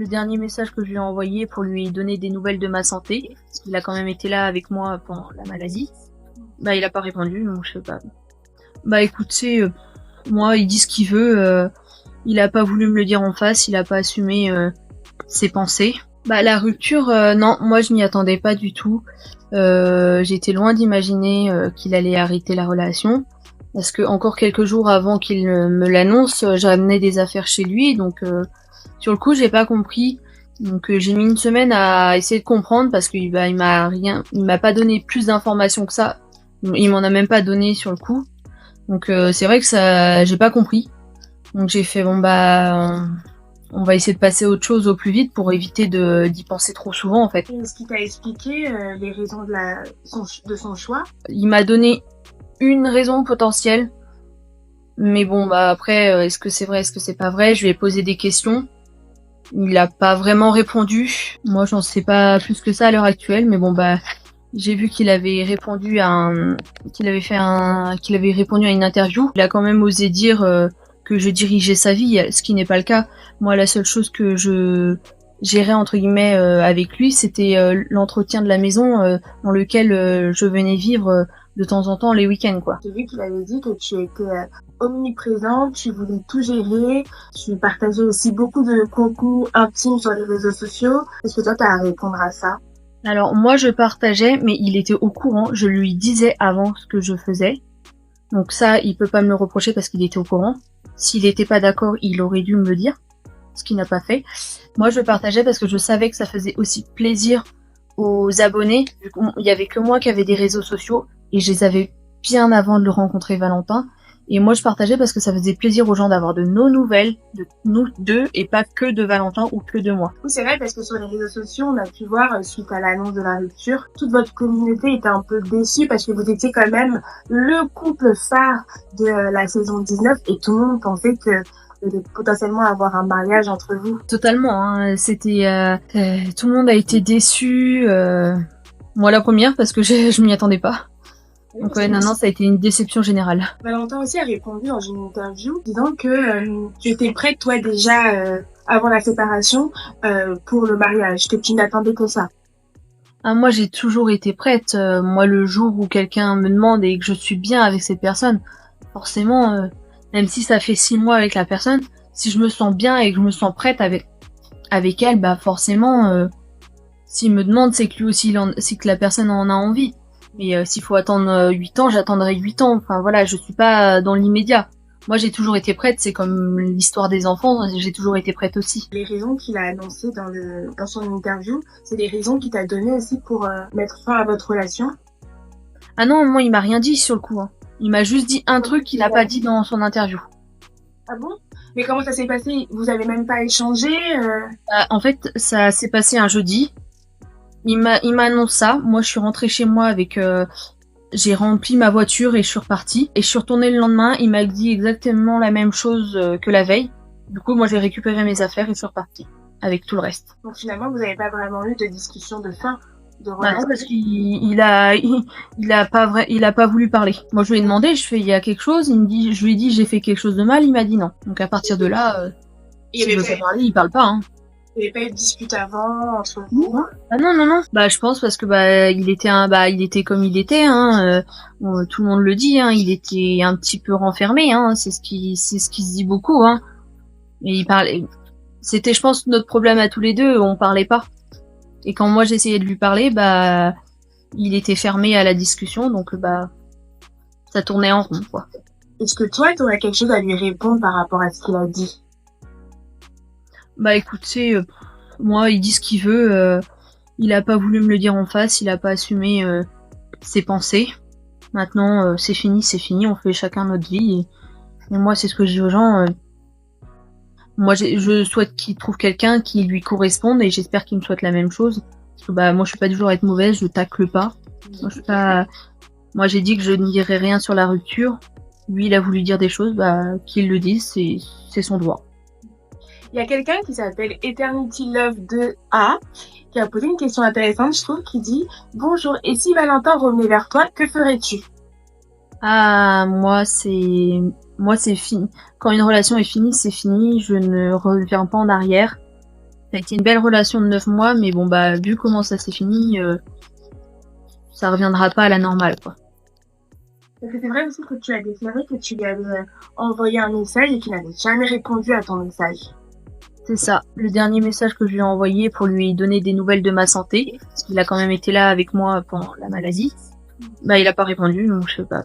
le dernier message que je lui ai envoyé pour lui donner des nouvelles de ma santé, parce qu'il a quand même été là avec moi pendant la maladie, bah il a pas répondu, donc je sais pas. Bah écoutez, moi il dit ce qu'il veut, il a pas voulu me le dire en face, il a pas assumé ses pensées. Bah la rupture, non, moi je m'y attendais pas du tout. J'étais loin d'imaginer qu'il allait arrêter la relation. Parce que encore quelques jours avant qu'il me l'annonce, j'amenais des affaires chez lui, donc sur le coup j'ai pas compris. Donc j'ai mis une semaine à essayer de comprendre parce qu'il il m'a pas donné plus d'informations que ça. Il m'en a même pas donné sur le coup. Donc c'est vrai que ça, j'ai pas compris. Donc j'ai fait bon bah on va essayer de passer à autre chose au plus vite pour éviter d'y penser trop souvent en fait. Est-ce qu'il t'a expliqué les raisons de son choix? Il m'a donné une raison potentielle, mais bon bah après est-ce que c'est vrai, est-ce que c'est pas vrai, je lui ai posé des questions. Il a pas vraiment répondu. Moi j'en sais pas plus que ça à l'heure actuelle, mais bon bah j'ai vu qu'il avait répondu qu'il avait répondu à une interview. Il a quand même osé dire que je dirigeais sa vie, ce qui n'est pas le cas. Moi, la seule chose que je gérais entre guillemets avec lui, c'était l'entretien de la maison dans lequel je venais vivre de temps en temps les week-ends, quoi. J'ai vu qu'il avait dit que tu étais omniprésente, tu voulais tout gérer, tu partageais aussi beaucoup de contenu intime sur les réseaux sociaux. Est-ce que toi, t'as à répondre à ça? Alors moi je partageais, mais il était au courant, je lui disais avant ce que je faisais. Donc ça, il peut pas me le reprocher parce qu'il était au courant. S'il était pas d'accord, il aurait dû me le dire, ce qu'il n'a pas fait. Moi je partageais parce que je savais que ça faisait aussi plaisir aux abonnés, vu qu'il y avait que moi qui avait des réseaux sociaux, et je les avais bien avant de le rencontrer Valentin. Et moi, je partageais parce que ça faisait plaisir aux gens d'avoir de nos nouvelles, de nous deux, et pas que de Valentin ou que de moi. Oui, c'est vrai, parce que sur les réseaux sociaux, on a pu voir, suite à l'annonce de la rupture, toute votre communauté était un peu déçue parce que vous étiez quand même le couple phare de la saison 19 et tout le monde pensait que vous allez potentiellement avoir un mariage entre vous. Totalement, hein. C'était... tout le monde a été déçu. Moi, la première, parce que je m'y attendais pas. Donc ouais, non, ça a été une déception générale. Valentin aussi a répondu dans une interview disant que tu étais prête toi déjà avant la séparation pour le mariage, que tu n'attendais que ça. Ah, moi j'ai toujours été prête. Moi le jour où quelqu'un me demande et que je suis bien avec cette personne, forcément, même si ça fait 6 mois avec la personne, si je me sens bien et que je me sens prête avec elle, bah forcément, s'il me demande, c'est que lui aussi, c'est que la personne en a envie. Mais s'il faut attendre 8 ans, j'attendrai 8 ans. Enfin voilà, je suis pas dans l'immédiat. Moi j'ai toujours été prête, c'est comme l'histoire des enfants, j'ai toujours été prête aussi. Les raisons qu'il a annoncées dans son interview, c'est des raisons qu'il t'a données aussi pour mettre fin à votre relation? Ah non, moi il m'a rien dit sur le coup. Hein. Il m'a juste dit un truc qu'il a pas dit dans son interview. Ah bon? Mais comment ça s'est passé? Vous avez même pas échangé En fait, ça s'est passé un jeudi. Il m'annonce ça. Moi, je suis rentrée chez moi avec... j'ai rempli ma voiture et je suis repartie. Et je suis retournée le lendemain. Il m'a dit exactement la même chose que la veille. Du coup, moi, j'ai récupéré mes affaires et je suis repartie. Avec tout le reste. Donc finalement, vous n'avez pas vraiment eu de discussion de fin de Bah relation? non, parce qu'il a pas voulu parler. Moi, je lui ai demandé, je fais, il y a quelque chose. Je lui ai dit, j'ai fait quelque chose de mal. Il m'a dit non. Donc à partir de là, s'il veut pas parler, il parle pas, hein. Il n'y avait pas eu de dispute avant entre vous? Ah non non non. Bah je pense parce que il était comme il était, hein. Tout le monde le dit, hein. Il était un petit peu renfermé, hein. C'est ce qui se dit beaucoup, hein. Mais il parlait. C'était, je pense, notre problème à tous les deux. On parlait pas. Et quand moi j'essayais de lui parler, il était fermé à la discussion, donc ça tournait en rond, quoi. Est-ce que toi, tu aurais quelque chose à lui répondre par rapport à ce qu'il a dit? Bah écoutez, moi il dit ce qu'il veut, il a pas voulu me le dire en face, il a pas assumé ses pensées. Maintenant c'est fini, on fait chacun notre vie et moi c'est ce que je dis aux gens. Moi je souhaite qu'il trouve quelqu'un qui lui corresponde et j'espère qu'il me souhaite la même chose. Parce que moi je suis pas du genre à être mauvaise, je tacle pas. Moi j'ai dit que je ne dirais rien sur la rupture. Lui il a voulu dire des choses, qu'il le dise, c'est son droit. Il y a quelqu'un qui s'appelle Eternity Love 2A qui a posé une question intéressante, je trouve, qui dit « Bonjour, et si Valentin revenait vers toi, que ferais-tu » Ah, moi c'est fini. Quand une relation est finie, c'est fini, je ne reviens pas en arrière. Ça a été une belle relation de 9 mois, mais bon, bah, vu comment ça s'est fini, ça reviendra pas à la normale, quoi. Parce que c'est vrai aussi que tu as déclaré que tu lui avais envoyé un message et qu'il n'avait jamais répondu à ton message. C'est ça. Le dernier message que je lui ai envoyé pour lui donner des nouvelles de ma santé, parce qu'il a quand même été là avec moi pendant la maladie, bah, il a pas répondu, donc je sais pas.